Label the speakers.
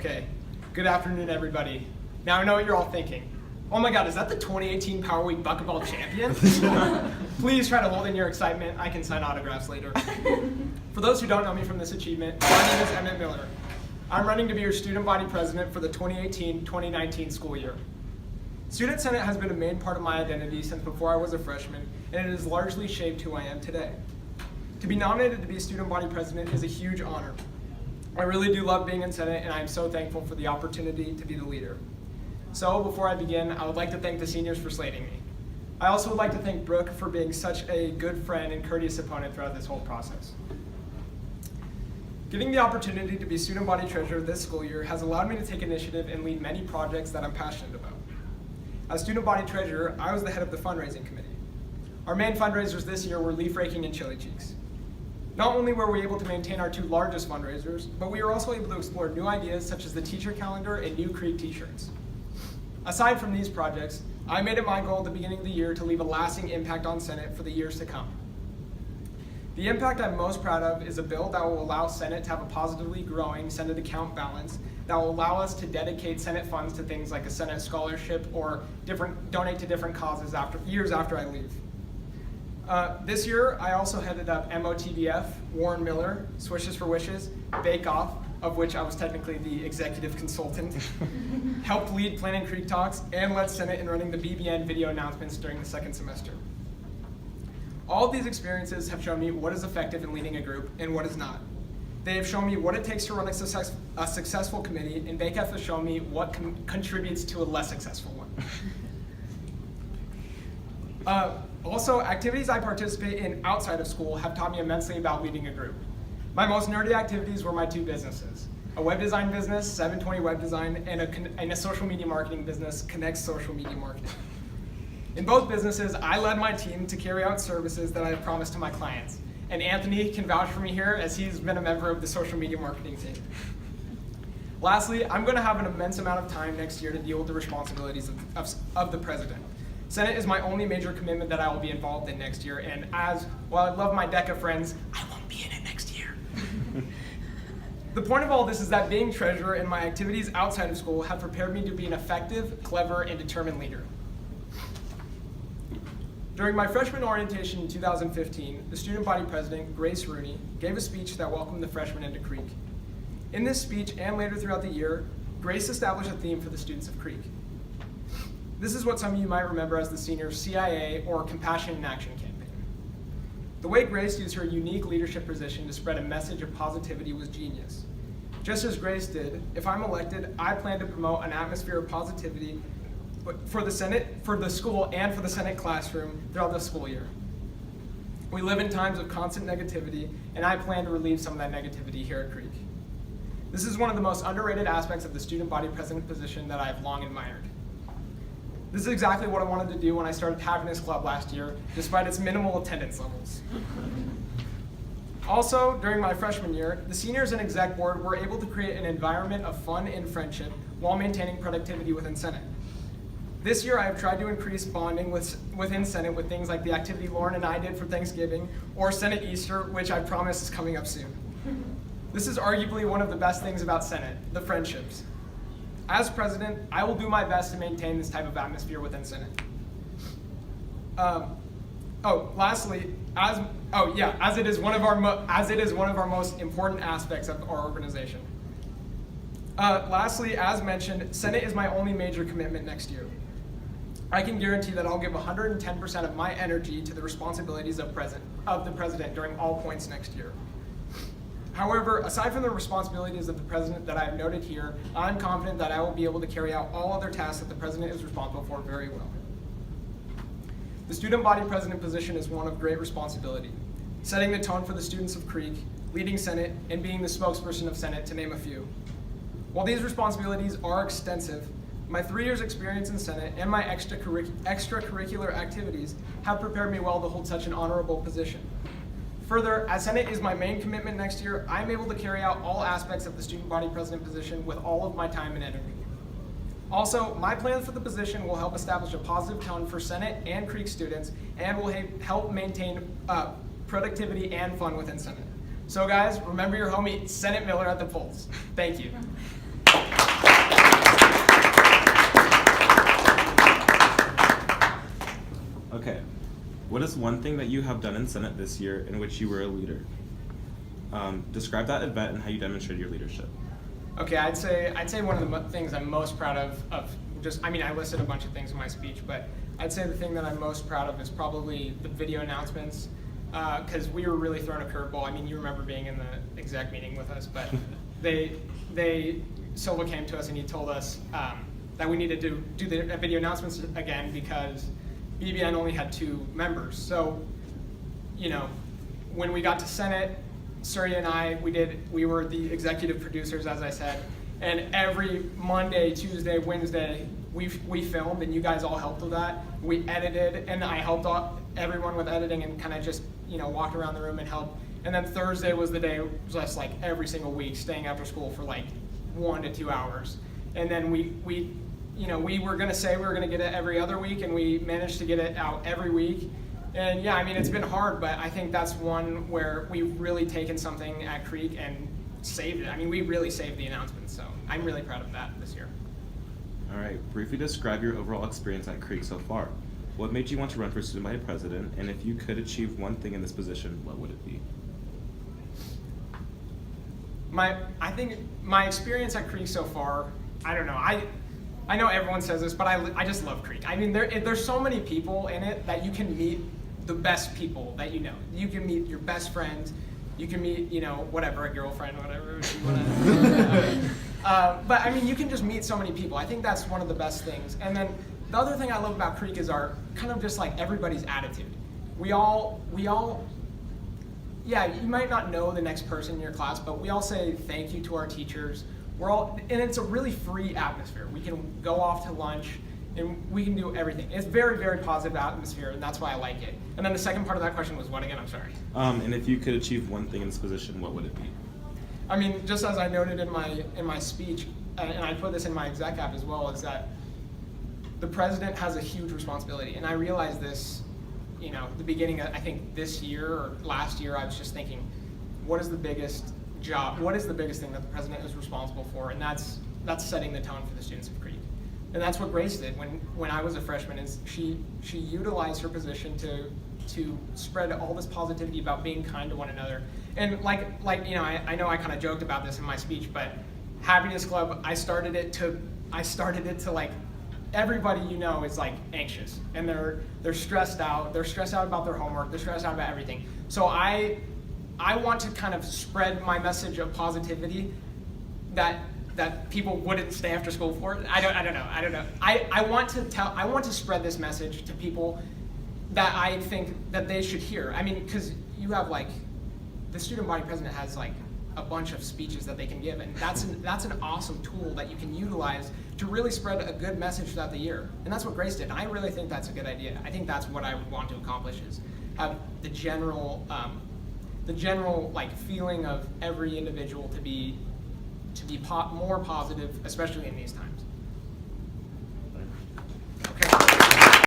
Speaker 1: Okay, good afternoon, everybody. Now I know what you're all thinking. Oh my God, is that the 2018 Power Week Bucketball champion? Please try to hold in your excitement. I can sign autographs later. For those who don't know me from this achievement, my name is Emmett Miller. I'm running to be your student body president for the 2018-2019 school year. Student Senate has been a main part of my identity since before I was a freshman, and it has largely shaped who I am today. To be nominated to be student body president is a huge honor. I really do love being in Senate, and I'm so thankful for the opportunity to be the leader. So before I begin, I would like to thank the seniors for slating me. I also would like to thank Brooke for being such a good friend and courteous opponent throughout this whole process. Getting the opportunity to be student body treasurer this school year has allowed me to take initiative and lead many projects that I'm passionate about. As student body treasurer, I was the head of the fundraising committee. Our main fundraisers this year were leaf raking and chili cheeks. Not only were we able to maintain our two largest fundraisers, but we were also able to explore new ideas such as the teacher calendar and new Creek t-shirts. Aside from these projects, I made it my goal at the beginning of the year to leave a lasting impact on Senate for the years to come. The impact I'm most proud of is a bill that will allow Senate to have a positively growing Senate account balance that will allow us to dedicate Senate funds to things like a Senate scholarship or donate to different causes years after I leave. This year, I also headed up MOTBF, Warren Miller, Swishes for Wishes, Bake Off, of which I was technically the executive consultant, helped lead Planning Creek Talks, and led Senate in running the BBN video announcements during the second semester. All of these experiences have shown me what is effective in leading a group and what is not. They have shown me what it takes to run a successful committee, and Bake Off has shown me what contributes to a less successful one. Also, activities I participate in outside of school have taught me immensely about leading a group. My most nerdy activities were my two businesses, a web design business, 720 Web Design, and a social media marketing business, Connect Social Media Marketing. In both businesses, I led my team to carry out services that I had promised to my clients. And Anthony can vouch for me here as he's been a member of the social media marketing team. Lastly, I'm going to have an immense amount of time next year to deal with the responsibilities of the president. Senate is my only major commitment that I will be involved in next year, and while I love my deck of friends, I won't be in it next year. The point of all this is that being treasurer and my activities outside of school have prepared me to be an effective, clever, and determined leader. During my freshman orientation in 2015, the student body president, Grace Rooney, gave a speech that welcomed the freshmen into Creek. In this speech and later throughout the year, Grace established a theme for the students of Creek. This is what some of you might remember as the senior CIA or Compassion in Action campaign. The way Grace used her unique leadership position to spread a message of positivity was genius. Just as Grace did, if I'm elected, I plan to promote an atmosphere of positivity for the Senate, for the school, and for the Senate classroom throughout the school year. We live in times of constant negativity, and I plan to relieve some of that negativity here at Creek. This is one of the most underrated aspects of the student body president position that I have long admired. This is exactly what I wanted to do when I started Happiness Club last year, despite its minimal attendance levels. Also, during my freshman year, the seniors and exec board were able to create an environment of fun and friendship while maintaining productivity within Senate. This year, I have tried to increase bonding within Senate with things like the activity Lauren and I did for Thanksgiving, or Senate Easter, which I promise is coming up soon. This is arguably one of the best things about Senate, the friendships. As president, I will do my best to maintain this type of atmosphere within Senate. Lastly, as it is one of our most important aspects of our organization. Lastly, as mentioned, Senate is my only major commitment next year. I can guarantee that I'll give 110% of my energy to the responsibilities of the president during all points next year. However, aside from the responsibilities of the president that I have noted here, I'm confident that I will be able to carry out all other tasks that the president is responsible for very well. The student body president position is one of great responsibility, setting the tone for the students of Creek, leading Senate, and being the spokesperson of Senate, to name a few. While these responsibilities are extensive, my 3 years experience in Senate and my extracurricular activities have prepared me well to hold such an honorable position. Further, as Senate is my main commitment next year, I'm able to carry out all aspects of the student body president position with all of my time and energy. Also, my plans for the position will help establish a positive tone for Senate and Creek students and will help maintain productivity and fun within Senate. So guys, remember your homie, Senate Miller at the polls. Thank you.
Speaker 2: Okay. What is one thing that you have done in Senate this year in which you were a leader? Describe that event and how you demonstrated your leadership.
Speaker 1: Okay, I'd say one of the things I'm most proud of just, I mean, I listed a bunch of things in my speech, but I'd say the thing that I'm most proud of is probably the video announcements, because we were really throwing a curveball. I mean, you remember being in the exec meeting with us, but Silva came to us and he told us that we needed to do the video announcements again because BBN only had 2 members. So, you know, when we got to Senate, Surya and I, we were the executive producers, as I said, and every Monday, Tuesday, Wednesday, we filmed, and you guys all helped with that. We edited, and I helped everyone with editing and kind of just, you know, walked around the room and helped. And then Thursday was the day, just like every single week, staying after school for like 1 to 2 hours. And then we were gonna say we were gonna get it every other week, and we managed to get it out every week. And yeah, I mean, it's been hard, but I think that's one where we've really taken something at Creek and saved it. I mean, we really saved the announcements, so I'm really proud of that this year.
Speaker 2: All right, briefly describe your overall experience at Creek so far. What made you want to run for student body president, and if you could achieve one thing in this position, what would it be?
Speaker 1: I think my experience at Creek so far, I don't know, I know everyone says this, but I just love Creek. I mean, there's so many people in it that you can meet the best people that you know. You can meet your best friends. You can meet, you know, whatever, a girlfriend, whatever you want to. But I mean, you can just meet so many people. I think that's one of the best things. And then the other thing I love about Creek is our kind of just like everybody's attitude. We all, yeah, you might not know the next person in your class, but we all say thank you to our teachers. And it's a really free atmosphere. We can go off to lunch, and we can do everything. It's very, very positive atmosphere, and that's why I like it. And then the second part of that question was what again? I'm sorry.
Speaker 2: And if you could achieve one thing in this position, what would it be?
Speaker 1: I mean, just as I noted in my speech, and I put this in my exec app as well, is that the president has a huge responsibility. And I realized this, you know, the beginning of, I think this year or last year, I was just thinking, what is the biggest thing that the president is responsible for? And that's setting the tone for the students of Creek. And that's what Grace did when I was a freshman, is she utilized her position to spread all this positivity about being kind to one another. And like you know, I know I kind of joked about this in my speech, but Happiness Club, I started it to like, everybody you know is like anxious, and they're stressed out. They're stressed out about their homework. They're stressed out about everything. So I want to kind of spread my message of positivity that people wouldn't stay after school for. I don't know. I want to spread this message to people that I think that they should hear. I mean, because you have like, the student body president has like a bunch of speeches that they can give, and that's an awesome tool that you can utilize to really spread a good message throughout the year. And that's what Grace did, and I really think that's a good idea. I think that's what I would want to accomplish, is have the general like feeling of every individual to be more positive, especially in these times.